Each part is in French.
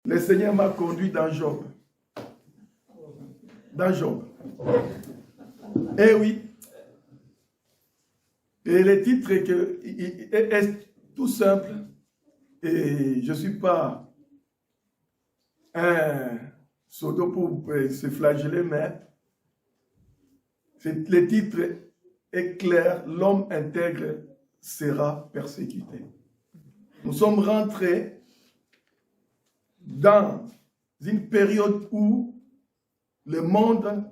Le Seigneur m'a conduit dans Job. Dans Job. Eh oui. Et le titre est tout simple. Et je ne suis pas un sodo pour se flageller, mais le titre est clair. L'homme intègre sera persécuté. Nous sommes rentrés dans une période où le monde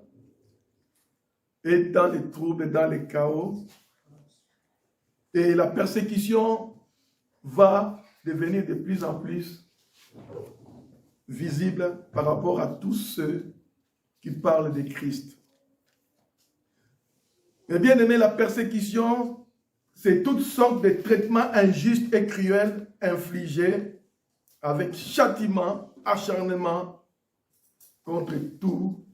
est dans les troubles, dans les chaos, et la persécution va devenir de plus en plus visible par rapport à tous ceux qui parlent de Christ. Mais bien aimé, la persécution, c'est toutes sortes de traitements injustes et cruels infligés avec châtiment, acharnement contre tous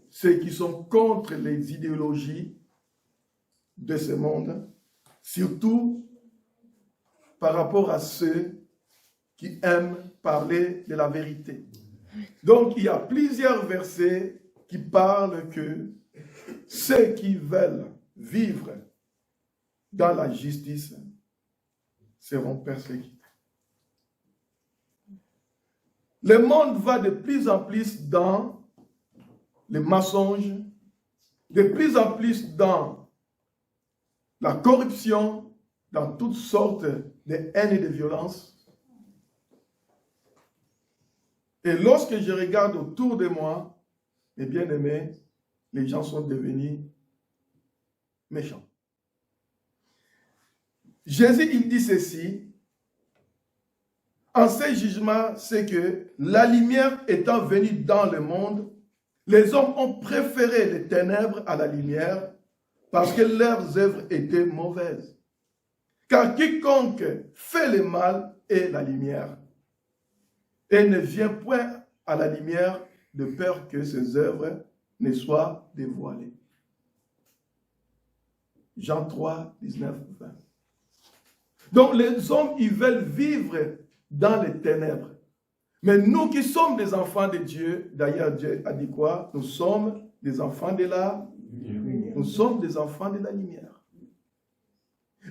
ceux qui sont contre les idéologies de ce monde, surtout par rapport à ceux qui aiment parler de la vérité. Donc, il y a plusieurs versets qui parlent que ceux qui veulent vivre dans la justice seront persécutés. Le monde va de plus en plus dans les mensonges, de plus en plus dans la corruption, dans toutes sortes de haine et de violence. Et lorsque je regarde autour de moi, mes bien-aimés, les gens sont devenus méchants. Jésus, il dit ceci: en ce jugement, c'est que la lumière étant venue dans le monde, les hommes ont préféré les ténèbres à la lumière parce que leurs œuvres étaient mauvaises. Car quiconque fait le mal est la lumière et ne vient point à la lumière de peur que ses œuvres ne soient dévoilées. Jean 3, 19, 20. Donc les hommes, ils veulent vivre dans les ténèbres. Mais nous qui sommes des enfants de Dieu, d'ailleurs Dieu a dit quoi? Nous sommes des enfants de la lumière. Nous sommes des enfants de la lumière.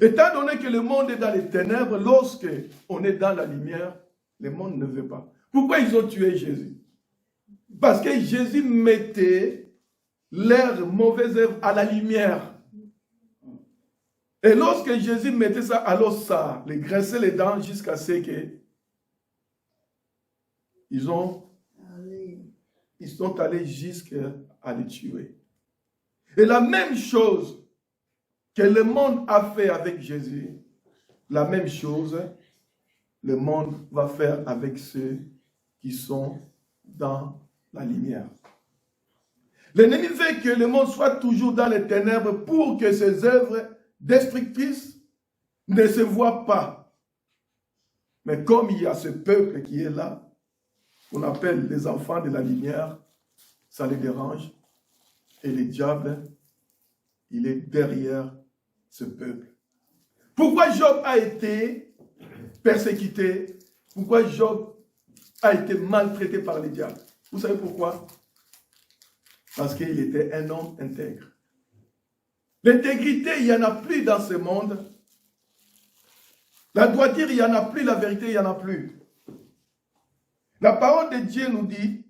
Étant donné que le monde est dans les ténèbres, lorsque on est dans la lumière, le monde ne veut pas. Pourquoi ils ont tué Jésus? Parce que Jésus mettait leurs mauvaises œuvres à la lumière. Et lorsque Jésus mettait ça, alors ça les graissait les dents jusqu'à ce que ils sont allés jusqu'à les tuer. Et la même chose que le monde a fait avec Jésus, la même chose le monde va faire avec ceux qui sont dans la lumière. L'ennemi veut que le monde soit toujours dans les ténèbres pour que ses œuvres destructrices ne se voient pas. Mais comme il y a ce peuple qui est là, qu'on appelle les enfants de la lumière, ça les dérange. Et le diable, il est derrière ce peuple. Pourquoi Job a été persécuté? Pourquoi Job a été maltraité par le diable? Vous savez pourquoi? Parce qu'il était un homme intègre. L'intégrité, il n'y en a plus dans ce monde. La droiture, il n'y en a plus. La vérité, il n'y en a plus. La parole de Dieu nous dit,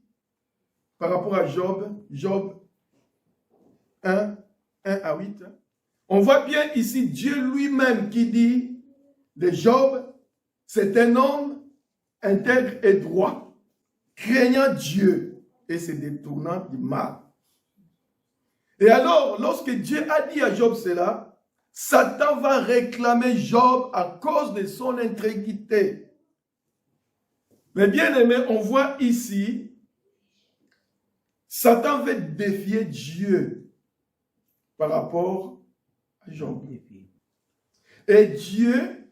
par rapport à Job, Job 1 à 8, on voit bien ici Dieu lui-même qui dit de Job, c'est un homme intègre et droit, craignant Dieu et se détournant du mal. Et alors, lorsque Dieu a dit à Job cela, Satan va réclamer Job à cause de son intégrité. Mais bien aimé, on voit ici, Satan veut défier Dieu par rapport à Job. Et Dieu,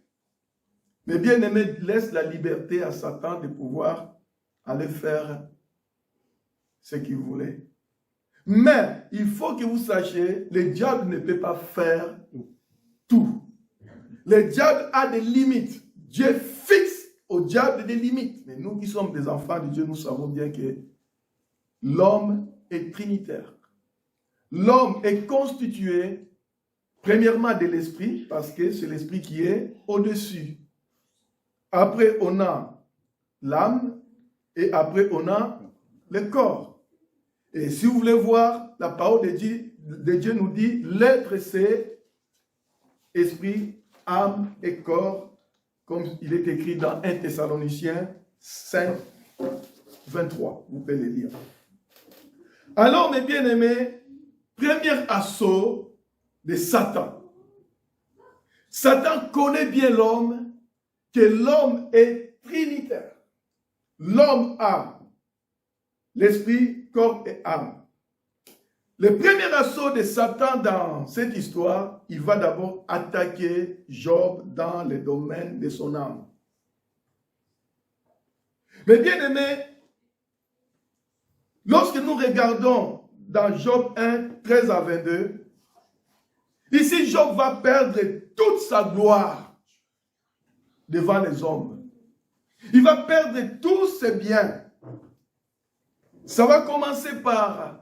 mais bien aimé, laisse la liberté à Satan de pouvoir aller faire ce qu'il voulait. Mais il faut que vous sachiez, le diable ne peut pas faire tout. Le diable a des limites. Dieu fixe au diable des limites. Mais nous qui sommes des enfants de Dieu, nous savons bien que l'homme est trinitaire. L'homme est constitué, premièrement, de l'esprit, parce que c'est l'esprit qui est au-dessus. Après, on a l'âme, et après, on a le corps. Et si vous voulez voir, la parole de Dieu nous dit, l'être, c'est esprit, âme et corps, comme il est écrit dans 1 Thessaloniciens 5, 23. Vous pouvez le lire. Alors, mes bien-aimés, premier assaut de Satan. Satan connaît bien l'homme, que l'homme est trinitaire. L'homme a l'esprit, corps et âme. Le premier assaut de Satan dans cette histoire, il va d'abord attaquer Job dans le domaine de son âme. Mais bien aimé, lorsque nous regardons dans Job 1, 13 à 22, ici Job va perdre toute sa gloire devant les hommes. Il va perdre tous ses biens. Ça va commencer par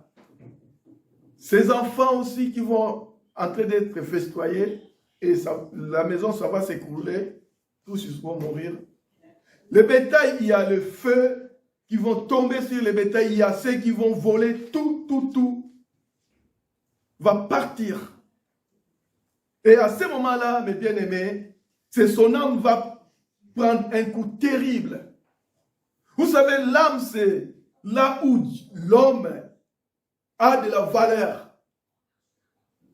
ses enfants aussi qui vont en train d'être festoyés et la maison, ça va s'écrouler. Tous ils vont mourir. Le bétail, il y a le feu qui vont tomber sur le bétail. Il y a ceux qui vont voler. Tout va partir. Et à ce moment-là, mes bien-aimés, c'est son âme va prendre un coup terrible. Vous savez, l'âme, c'est là où l'homme a de la valeur.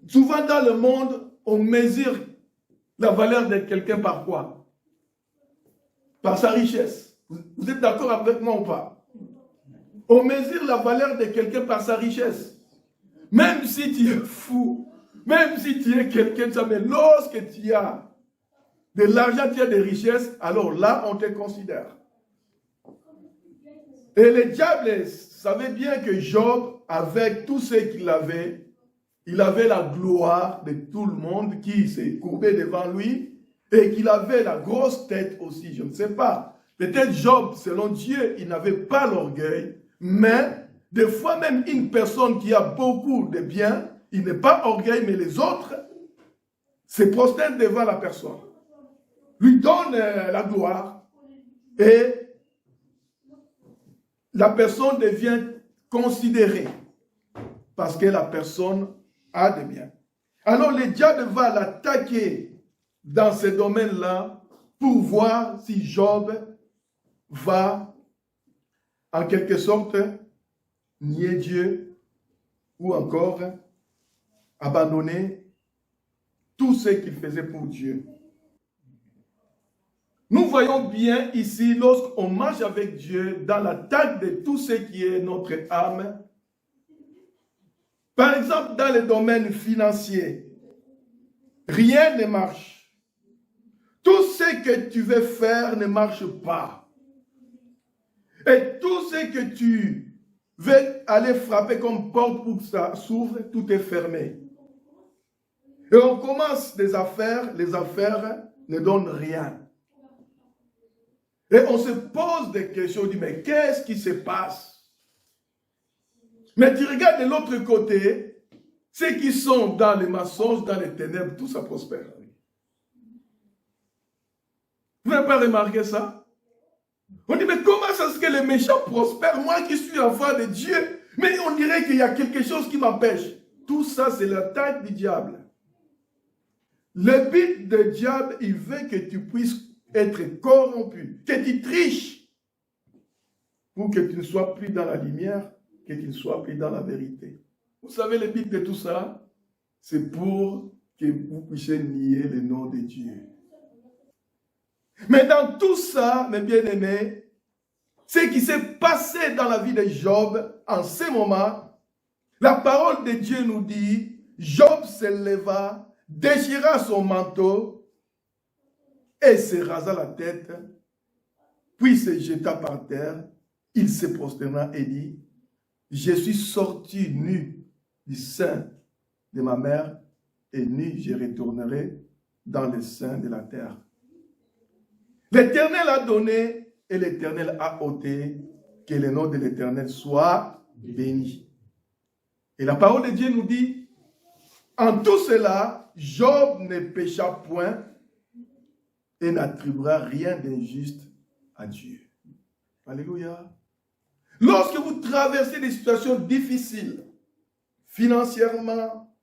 Souvent dans le monde, on mesure la valeur de quelqu'un par quoi? Par sa richesse. Vous êtes d'accord avec moi ou pas? On mesure la valeur de quelqu'un par sa richesse. Même si tu es fou, même si tu es quelqu'un, mais lorsque tu as de l'argent, tu as des richesses, alors là, on te considère. Et le diable savait bien que Job, avec tout ce qu'il avait, il avait la gloire de tout le monde qui s'est courbé devant lui et qu'il avait la grosse tête aussi, je ne sais pas. Peut-être Job, selon Dieu, il n'avait pas l'orgueil, mais des fois même une personne qui a beaucoup de biens, il n'est pas orgueil, mais les autres se prosternent devant la personne, lui donnent la gloire et la personne devient considérée parce que la personne a des biens. Alors le diable va l'attaquer dans ce domaine-là pour voir si Job va en quelque sorte nier Dieu ou encore abandonner tout ce qu'il faisait pour Dieu. Nous voyons bien ici, lorsqu'on marche avec Dieu, dans l'attaque de tout ce qui est notre âme, par exemple dans le domaine financier, rien ne marche. Tout ce que tu veux faire ne marche pas. Et tout ce que tu veux aller frapper comme porte pour que ça s'ouvre, tout est fermé. Et on commence des affaires, les affaires ne donnent rien. Et on se pose des questions, on dit, mais qu'est-ce qui se passe? Mais tu regardes de l'autre côté, ceux qui sont dans les mensonges, dans les ténèbres, tout ça prospère. Vous n'avez pas remarqué ça? On dit, mais comment ça se fait que les méchants prospèrent? Moi qui suis enfant de Dieu, mais on dirait qu'il y a quelque chose qui m'empêche. Tout ça, c'est l'attaque du diable. Le but du diable, il veut que tu puisses être corrompu, que tu triches, pour que tu ne sois plus dans la lumière, que tu ne sois plus dans la vérité. Vous savez, le but de tout ça, c'est pour que vous puissiez nier le nom de Dieu. Mais dans tout ça, mes bien-aimés, ce qui s'est passé dans la vie de Job, en ce moment, la parole de Dieu nous dit, Job se leva, déchira son manteau et se rasa la tête, puis se jeta par terre. Il se prosterna et dit, je suis sorti nu du sein de ma mère et nu je retournerai dans le sein de la terre. L'Éternel a donné et l'Éternel a ôté. Que le nom de l'Éternel soit béni. Et la parole de Dieu nous dit, en tout cela, Job ne pécha point et n'attribuera rien d'injuste à Dieu. Alléluia. Lorsque vous traversez des situations difficiles, financièrement,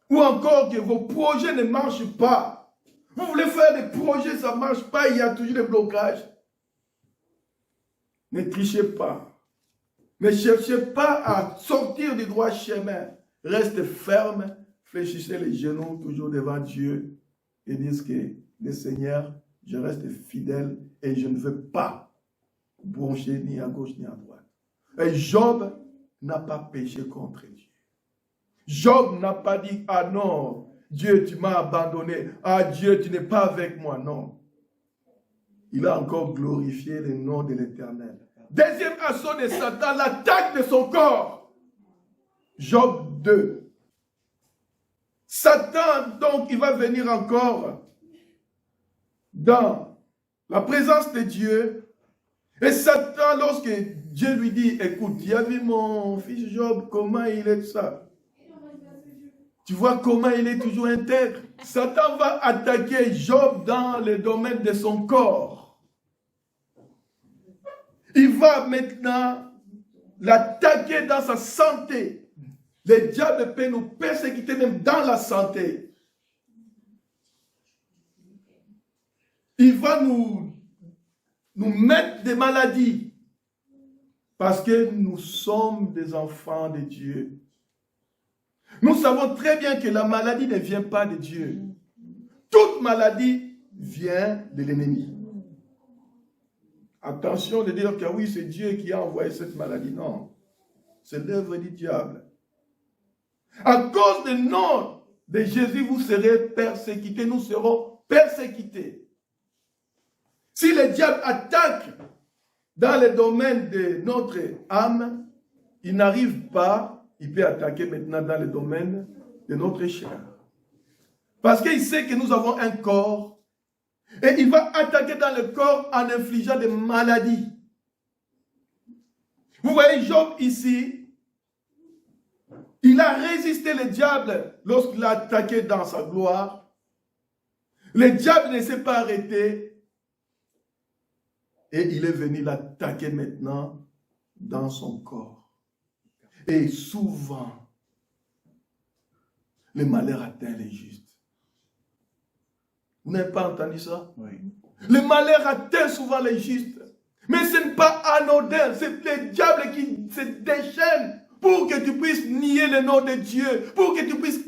ou encore que vos projets ne marchent pas, vous voulez faire des projets, ça ne marche pas, il y a toujours des blocages. Ne trichez pas. Ne cherchez pas à sortir du droit chemin. Restez ferme, fléchissez les genoux toujours devant Dieu et dites que le Seigneur, je reste fidèle et je ne veux pas broncher ni à gauche ni à droite. Et Job n'a pas péché contre Dieu. Job n'a pas dit, ah non, Dieu, tu m'as abandonné. Ah Dieu, tu n'es pas avec moi. Non. Il a encore glorifié le nom de l'Éternel. Deuxième assaut de Satan, l'attaque de son corps. Job 2. Satan, donc, il va venir encore dans la présence de Dieu. Et Satan, lorsque Dieu lui dit, écoute, tu as vu mon fils Job, comment il est ça? Tu vois comment il est toujours intègre. Satan va attaquer Job dans le domaine de son corps. Il va maintenant l'attaquer dans sa santé. Le diable peut nous persécuter même dans la santé. Il va nous mettre des maladies. Parce que nous sommes des enfants de Dieu. Nous savons très bien que la maladie ne vient pas de Dieu. Toute maladie vient de l'ennemi. Attention de dire que oui, c'est Dieu qui a envoyé cette maladie. Non, c'est l'œuvre du diable. À cause du nom de Jésus, vous serez persécutés. Nous serons persécutés. Si le diable attaque dans le domaine de notre âme, il n'arrive pas, il peut attaquer maintenant dans le domaine de notre chair. Parce qu'il sait que nous avons un corps. Et il va attaquer dans le corps en infligeant des maladies. Vous voyez Job ici, il a résisté le diable lorsqu'il l'a attaqué dans sa gloire. Le diable ne s'est pas arrêté. Et il est venu l'attaquer maintenant dans son corps. Et souvent, le malheur atteint les justes. Vous n'avez pas entendu ça? Oui. Le malheur atteint souvent les justes. Mais ce n'est pas anodin. C'est le diable qui se déchaîne pour que tu puisses nier le nom de Dieu. Pour que tu puisses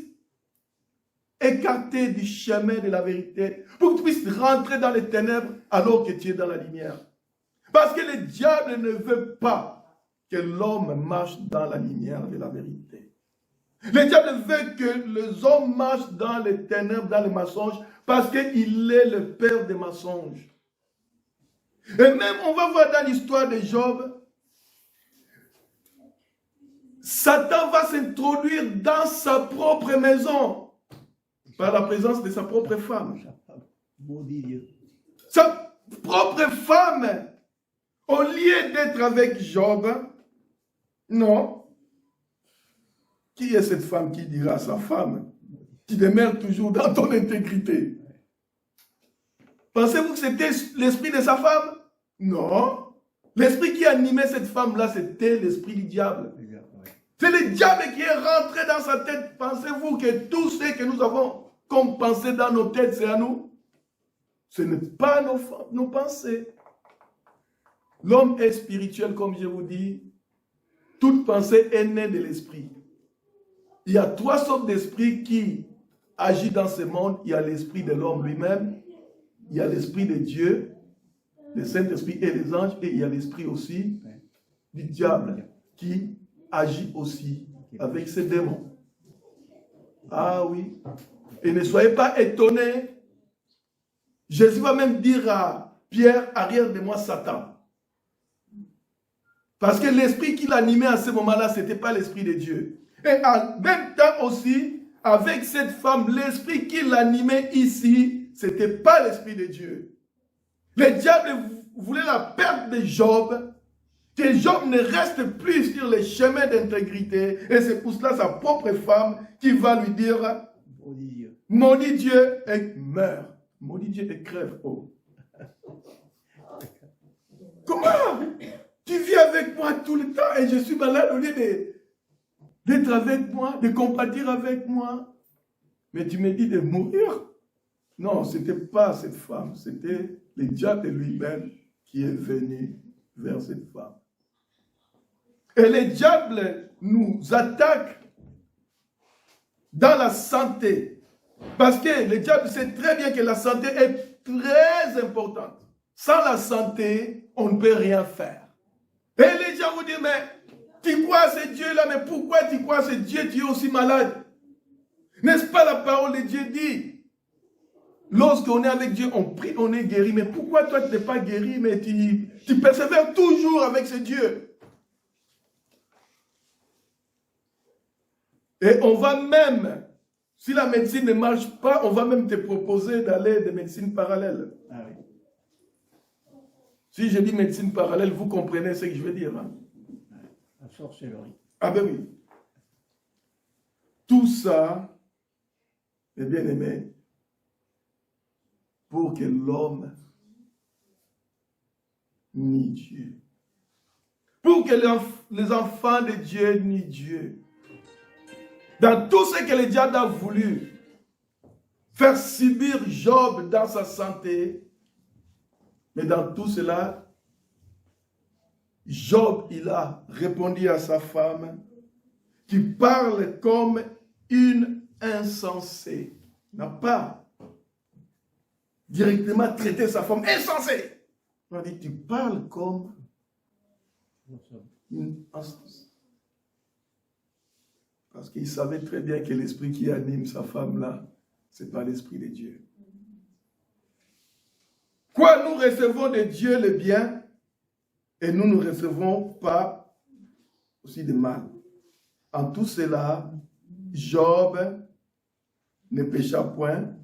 écarter du chemin de la vérité. Pour que tu puisses rentrer dans les ténèbres alors que tu es dans la lumière. Parce que le diable ne veut pas que l'homme marche dans la lumière de la vérité. Le diable veut que les hommes marchent dans les ténèbres, dans les mensonges, parce qu'il est le père des mensonges. Et même, on va voir dans l'histoire de Job, Satan va s'introduire dans sa propre maison, par la présence de sa propre femme. Sa propre femme, au lieu d'être avec Job, non. Qui est cette femme qui dira à sa femme, tu demeures toujours dans ton intégrité? Pensez-vous que c'était l'esprit de sa femme? Non. L'esprit qui animait cette femme-là, c'était l'esprit du diable. C'est le diable qui est rentré dans sa tête. Pensez-vous que tout ce que nous avons comme pensée dans nos têtes, c'est à nous? Ce n'est pas nos pensées. L'homme est spirituel, comme je vous dis. Toute pensée est née de l'esprit. Il y a trois sortes d'esprits qui agissent dans ce monde. Il y a l'esprit de l'homme lui-même, il y a l'esprit de Dieu, le Saint-Esprit et les anges, et il y a l'esprit aussi du diable qui agit aussi avec ses démons. Ah oui. Et ne soyez pas étonnés. Jésus va même dire à Pierre, arrière de moi Satan. Parce que l'esprit qui l'animait à ce moment-là, ce n'était pas l'esprit de Dieu. Et en même temps aussi, avec cette femme, l'esprit qui l'animait ici, ce n'était pas l'esprit de Dieu. Le diable voulait la perte de Job, que Job ne reste plus sur les chemins d'intégrité. Et c'est pour cela sa propre femme qui va lui dire, maudit Dieu et meurt. Maudit Dieu et crève. Oh. Comment? Tu vis avec moi tout le temps et je suis malade au lieu d'être avec moi, de compatir avec moi. Mais tu me dis de mourir? Non, ce n'était pas cette femme, c'était le diable lui-même qui est venu vers cette femme. Et le diable nous attaque dans la santé. Parce que le diable sait très bien que la santé est très importante. Sans la santé, on ne peut rien faire. Et les gens vous disent, mais tu crois à ce Dieu-là, mais pourquoi tu crois à ce Dieu, tu es aussi malade? N'est-ce pas la parole de Dieu dit? Lorsqu'on est avec Dieu, on prie, on est guéri. Mais pourquoi toi tu n'es pas guéri, mais tu persévères toujours avec ce Dieu? Et on va même, si la médecine ne marche pas, on va même te proposer d'aller des médecines parallèles. Ah oui. Si je dis médecine parallèle, vous comprenez ce que je veux dire. Hein? La sorcellerie. Ah ben oui. Tout ça, mes bien-aimés, pour que l'homme nie Dieu. Pour que les enfants de Dieu nient Dieu. Dans tout ce que le diable a voulu faire subir Job dans sa santé, mais dans tout cela, Job, il a répondu à sa femme qui parle comme une insensée. Il n'a pas directement traité sa femme insensée. On a dit, tu parles comme une insensée. Parce qu'il savait très bien que l'esprit qui anime sa femme-là, ce n'est pas l'esprit de Dieu. Quoi, nous recevons de Dieu le bien et nous ne recevons pas aussi de mal. En tout cela, Job ne pécha point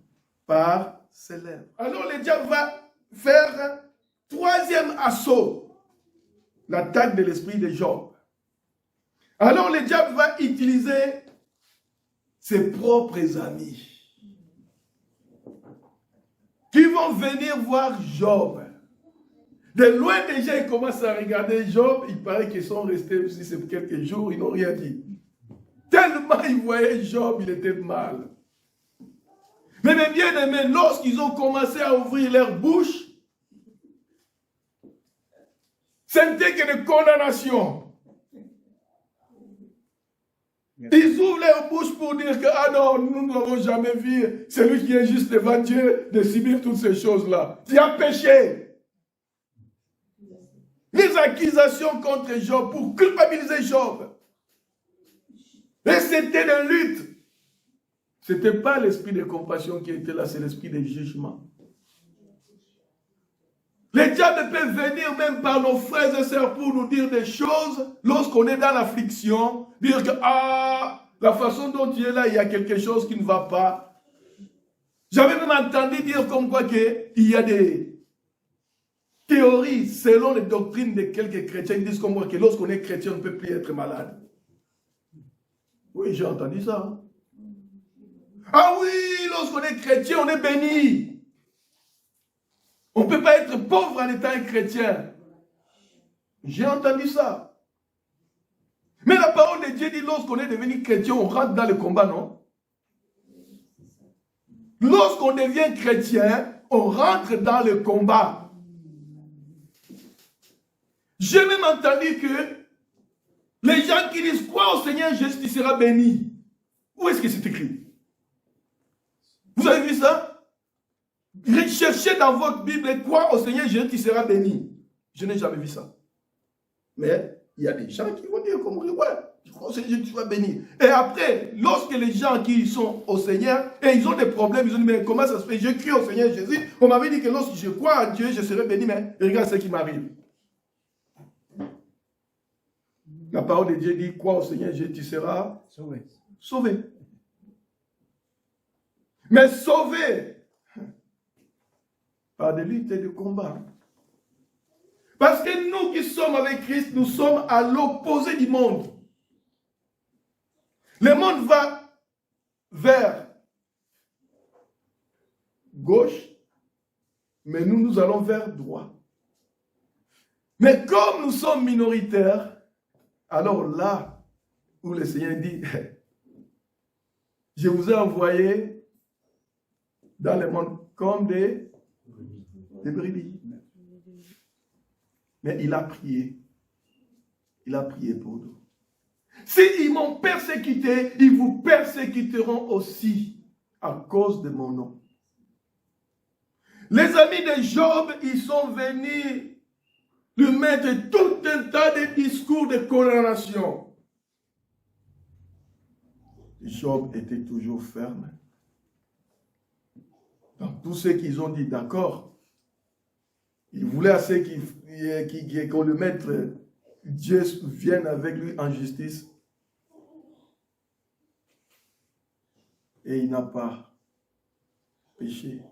par ses lèvres. Alors le diable va faire un troisième assaut, l'attaque de l'esprit de Job. Alors le diable va utiliser ses propres amis qui vont venir voir Job. De loin déjà, ils commencent à regarder Job. Il paraît qu'ils sont restés, si c'est quelques jours, ils n'ont rien dit. Tellement ils voyaient Job, il était mal. Mais mes bien-aimés, lorsqu'ils ont commencé à ouvrir leur bouche, ce n'était que de condamnation. Ils ouvrent leur bouche pour dire que, ah non, nous n'avons jamais vu celui qui est juste devant Dieu de subir toutes ces choses-là. Tu as péché. Les accusations contre Job pour culpabiliser Job. Et c'était une lutte. Ce n'était pas l'esprit de compassion qui était là, c'est l'esprit de jugement. Les diables peuvent venir même par nos frères et sœurs pour nous dire des choses lorsqu'on est dans l'affliction, dire que la façon dont tu es là, il y a quelque chose qui ne va pas. J'avais même entendu dire comme quoi qu'il y a des théories selon les doctrines de quelques chrétiens qui disent comme moi que lorsqu'on est chrétien, on ne peut plus être malade. Oui, j'ai entendu ça. Hein? Ah oui, lorsqu'on est chrétien, on est béni. On ne peut pas être pauvre en étant un chrétien. J'ai entendu ça. Mais la parole de Dieu dit, lorsqu'on est devenu chrétien, on rentre dans le combat, non? Lorsqu'on devient chrétien, on rentre dans le combat. J'ai même entendu que les gens qui disent, crois au Seigneur Jésus, tu seras béni. Où est-ce que c'est écrit? Vous avez vu ça? Cherchez dans votre Bible, crois au Seigneur Jésus, tu seras béni. Je n'ai jamais vu ça. Mais il y a des gens qui vont dire comme ouais, je crois au Seigneur Jésus, tu seras béni. Et après, lorsque les gens qui sont au Seigneur, et ils ont des problèmes, ils ont dit, mais comment ça se fait? Je crie au Seigneur Jésus. On m'avait dit que lorsque je crois à Dieu, je serai béni, mais regarde ce qui m'arrive. La parole de Dieu dit, crois au Seigneur Jésus, tu seras sauvé. Sauvé. Mais sauvé pas de lutte et de combat. Parce que nous qui sommes avec Christ, nous sommes à l'opposé du monde. Le monde va vers gauche, mais nous, nous allons vers droite. Mais comme nous sommes minoritaires, alors là où le Seigneur dit, je vous ai envoyé dans le monde comme des brebis. Mais il a prié. Il a prié pour nous. S'ils m'ont persécuté, ils vous persécuteront aussi à cause de mon nom. Les amis de Job, ils sont venus lui mettre tout un tas de discours de condamnation. Job était toujours ferme. Donc tous ceux qui ont dit d'accord, ils voulaient assez qu'on le mette, Dieu vienne avec lui en justice. Et il n'a pas péché.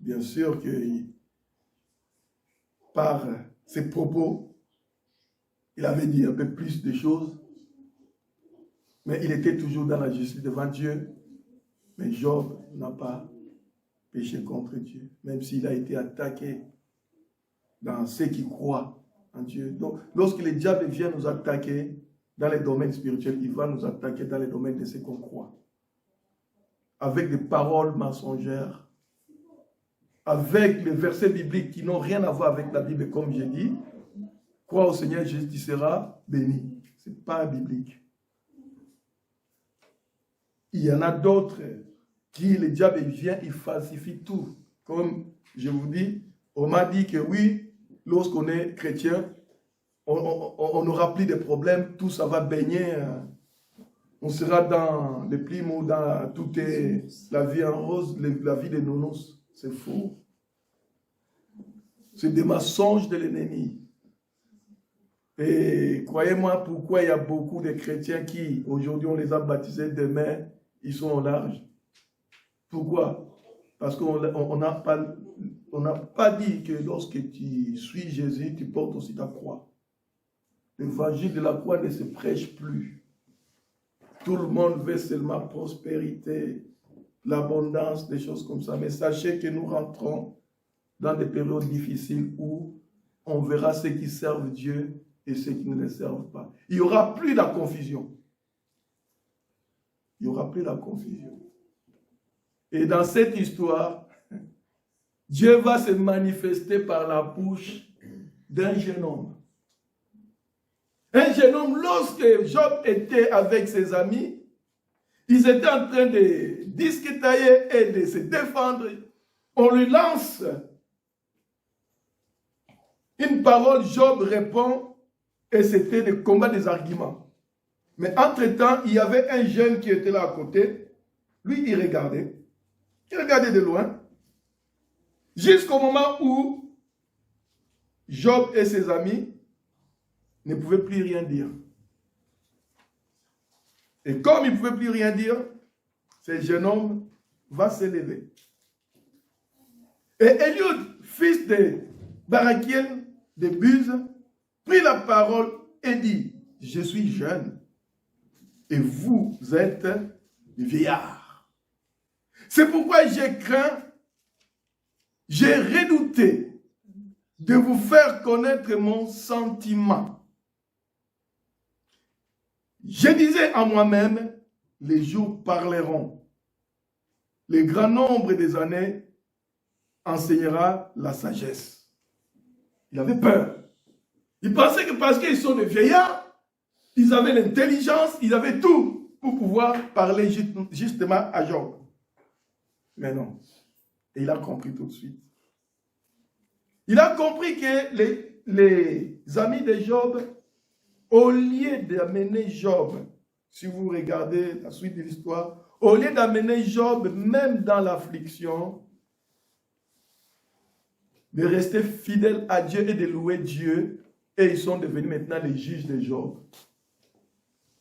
Bien sûr que par ses propos, il avait dit un peu plus de choses, mais il était toujours dans la justice devant Dieu. Mais Job n'a pas péché contre Dieu, même s'il a été attaqué dans ceux qui croient en Dieu. Donc, lorsque le diable vient nous attaquer dans les domaines spirituels, il va nous attaquer dans les domaines de ce qu'on croit. Avec des paroles mensongères, avec les versets bibliques qui n'ont rien à voir avec la Bible, comme j'ai dit, crois au Seigneur Jésus, tu seras béni. Ce n'est pas biblique. Il y en a d'autres qui, le diable vient, il falsifie tout. Comme je vous dis, on m'a dit que oui, lorsqu'on est chrétien, on n'aura plus de problèmes, tout ça va baigner. On sera dans les primes ou dans toute la vie en rose, la vie des nounours. C'est faux. C'est des mensonges de l'ennemi. Et croyez-moi, pourquoi il y a beaucoup de chrétiens qui, aujourd'hui, on les a baptisés, demain, ils sont au large. Pourquoi? Parce qu'on n'a pas dit que lorsque tu suis Jésus, tu portes aussi ta croix. L'évangile de la croix ne se prêche plus. Tout le monde veut seulement prospérité, l'abondance, des choses comme ça. Mais sachez que nous rentrons dans des périodes difficiles où on verra ceux qui servent Dieu et ceux qui ne le servent pas. Il n'y aura plus de confusion. Il n'y aura plus de confusion. Et dans cette histoire, Dieu va se manifester par la bouche d'un jeune homme. Un jeune homme, lorsque Job était avec ses amis, ils étaient en train de discuter et de se défendre. On lui lance une parole, Job répond, et c'était des combats, des arguments. Mais entre-temps, il y avait un jeune qui était là à côté. Lui, il regardait. Il regardait de loin. Jusqu'au moment où Job et ses amis ne pouvaient plus rien dire. Et comme il ne pouvait plus rien dire, ce jeune homme va se lever. Et Eliud, fils de Barakiel, de Buz, prit la parole et dit, je suis jeune et vous êtes vieillard. C'est pourquoi j'ai craint, j'ai redouté de vous faire connaître mon sentiment. Je disais à moi-même, les jours parleront. Le grand nombre des années enseignera la sagesse. Il avait peur. Il pensait que parce qu'ils sont des vieillards, ils avaient l'intelligence, ils avaient tout pour pouvoir parler justement à Job. Mais non. Et il a compris tout de suite. Il a compris que les amis de Job, au lieu d'amener Job, si vous regardez la suite de l'histoire, au lieu d'amener Job, même dans l'affliction, de rester fidèle à Dieu et de louer Dieu, et ils sont devenus maintenant les juges de Job.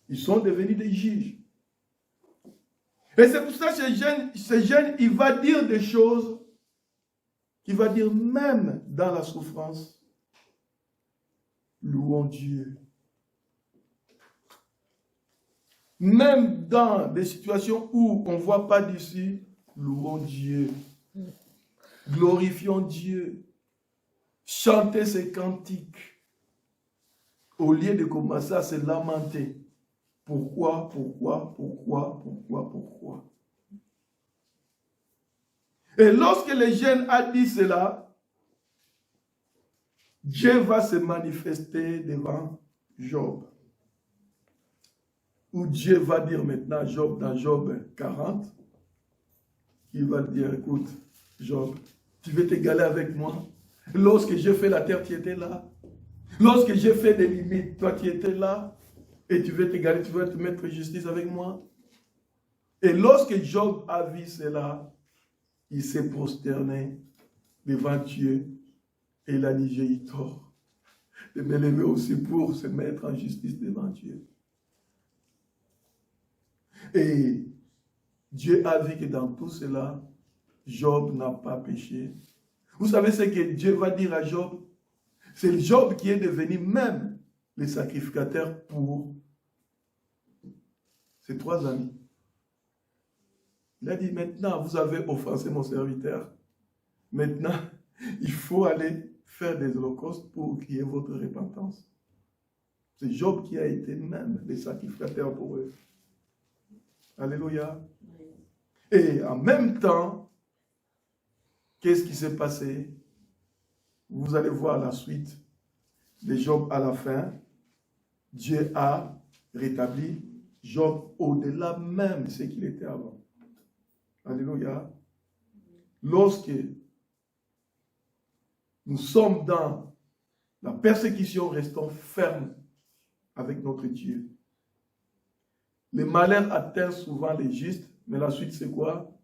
Ils sont devenus des juges. Et c'est pour ça que ce jeune, il va dire des choses qui va dire même dans la souffrance, louons Dieu. Même dans des situations où on ne voit pas d'ici, louons Dieu. Glorifions Dieu. Chantez ces cantiques. Au lieu de commencer à se lamenter. Pourquoi? Et lorsque le jeune a dit cela, Dieu va se manifester devant Job. Où Dieu va dire maintenant à Job, dans Job 40, il va dire, écoute, Job, tu veux t'égaler avec moi? Lorsque j'ai fait la terre, tu étais là. Lorsque j'ai fait des limites, toi, tu étais là. Et tu veux t'égaler, tu veux te mettre justice avec moi? Et lorsque Job a vu cela, il s'est prosterné devant Dieu. Et il a dit, j'ai eu tort de me lever aussi pour se mettre en justice devant Dieu. Et Dieu a vu que dans tout cela, Job n'a pas péché. Vous savez ce que Dieu va dire à Job? C'est Job qui est devenu même le sacrificateur pour ses 3 amis. Il a dit, maintenant, vous avez offensé mon serviteur. Maintenant, il faut aller faire des holocaustes pour qu'il y ait votre repentance. C'est Job qui a été même le sacrificateur pour eux. Alléluia. Et en même temps, qu'est-ce qui s'est passé? Vous allez voir la suite de Job à la fin. Dieu a rétabli Job au-delà même de ce qu'il était avant. Alléluia. Lorsque nous sommes dans la persécution, restons fermes avec notre Dieu. Le malheur atteint souvent les justes, mais la suite c'est quoi?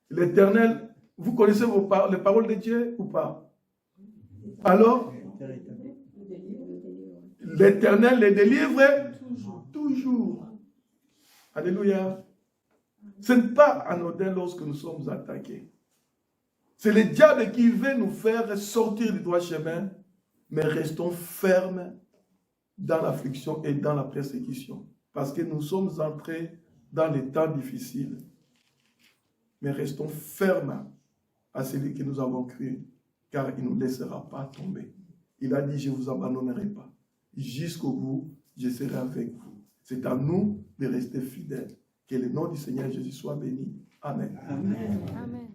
L'Éternel, vous connaissez les paroles de Dieu ou pas? Alors, l'Éternel les délivre toujours. Alléluia. Ce n'est pas anodin lorsque nous sommes attaqués. C'est le diable qui veut nous faire sortir du droit chemin, mais restons fermes dans l'affliction et dans la persécution. Parce que nous sommes entrés dans les temps difficiles. Mais restons fermes à celui que nous avons cru, car il ne nous laissera pas tomber. Il a dit, je ne vous abandonnerai pas. Jusqu'au bout, je serai avec vous. C'est à nous de rester fidèles. Que le nom du Seigneur Jésus soit béni. Amen. Amen. Amen.